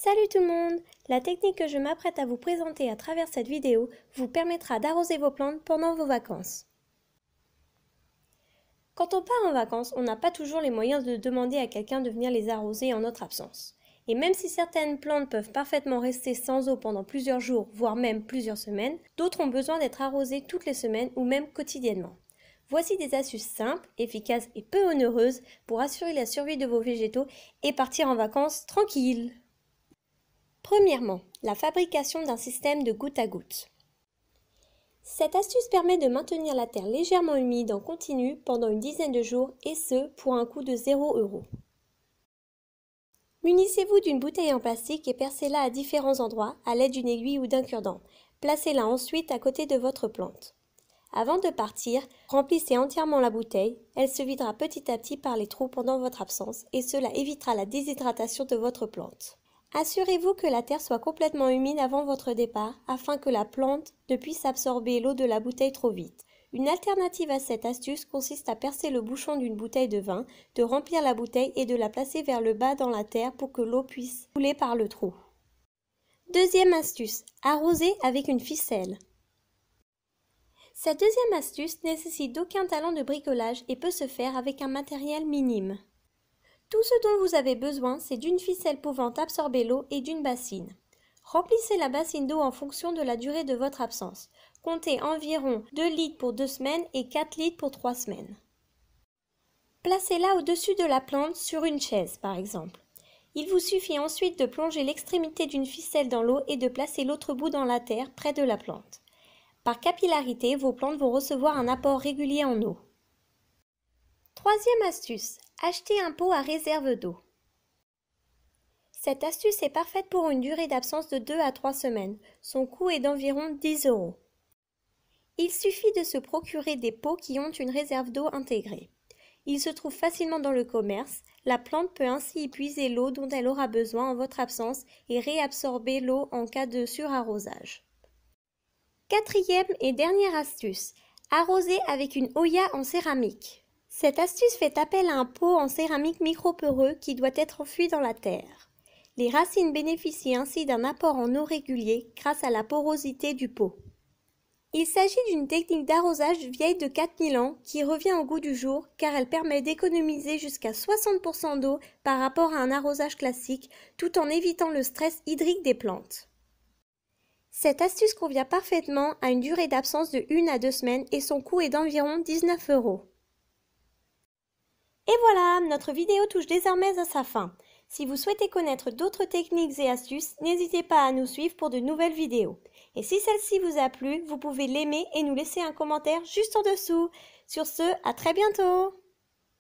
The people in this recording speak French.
Salut tout le monde! La technique que je m'apprête à vous présenter à travers cette vidéo vous permettra d'arroser vos plantes pendant vos vacances. Quand on part en vacances, on n'a pas toujours les moyens de demander à quelqu'un de venir les arroser en notre absence. Et même si certaines plantes peuvent parfaitement rester sans eau pendant plusieurs jours, voire même plusieurs semaines, d'autres ont besoin d'être arrosées toutes les semaines ou même quotidiennement. Voici des astuces simples, efficaces et peu onéreuses pour assurer la survie de vos végétaux et partir en vacances tranquille. Premièrement, la fabrication d'un système de goutte à goutte. Cette astuce permet de maintenir la terre légèrement humide en continu pendant une dizaine de jours et ce, pour un coût de 0 €. Munissez-vous d'une bouteille en plastique et percez-la à différents endroits à l'aide d'une aiguille ou d'un cure-dent. Placez-la ensuite à côté de votre plante. Avant de partir, remplissez entièrement la bouteille. Elle se videra petit à petit par les trous pendant votre absence et cela évitera la déshydratation de votre plante. Assurez-vous que la terre soit complètement humide avant votre départ afin que la plante ne puisse absorber l'eau de la bouteille trop vite. Une alternative à cette astuce consiste à percer le bouchon d'une bouteille de vin, de remplir la bouteille et de la placer vers le bas dans la terre pour que l'eau puisse couler par le trou. Deuxième astuce, arroser avec une ficelle. Cette deuxième astuce nécessite d'aucun talent de bricolage et peut se faire avec un matériel minime. Tout ce dont vous avez besoin, c'est d'une ficelle pouvant absorber l'eau et d'une bassine. Remplissez la bassine d'eau en fonction de la durée de votre absence. Comptez environ 2 litres pour 2 semaines et 4 litres pour 3 semaines. Placez-la au-dessus de la plante sur une chaise, par exemple. Il vous suffit ensuite de plonger l'extrémité d'une ficelle dans l'eau et de placer l'autre bout dans la terre, près de la plante. Par capillarité, vos plantes vont recevoir un apport régulier en eau. Troisième astuce, achetez un pot à réserve d'eau. Cette astuce est parfaite pour une durée d'absence de 2 à 3 semaines. Son coût est d'environ 10 €. Il suffit de se procurer des pots qui ont une réserve d'eau intégrée. Ils se trouvent facilement dans le commerce. La plante peut ainsi y puiser l'eau dont elle aura besoin en votre absence et réabsorber l'eau en cas de surarrosage. Quatrième et dernière astuce, arroser avec une hoya en céramique. Cette astuce fait appel à un pot en céramique micro-poreux qui doit être enfoui dans la terre. Les racines bénéficient ainsi d'un apport en eau régulier grâce à la porosité du pot. Il s'agit d'une technique d'arrosage vieille de 4000 ans qui revient au goût du jour car elle permet d'économiser jusqu'à 60% d'eau par rapport à un arrosage classique tout en évitant le stress hydrique des plantes. Cette astuce convient parfaitement à une durée d'absence de 1 à 2 semaines et son coût est d'environ 19 €. Et voilà, notre vidéo touche désormais à sa fin. Si vous souhaitez connaître d'autres techniques et astuces, n'hésitez pas à nous suivre pour de nouvelles vidéos. Et si celle-ci vous a plu, vous pouvez l'aimer et nous laisser un commentaire juste en dessous. Sur ce, à très bientôt!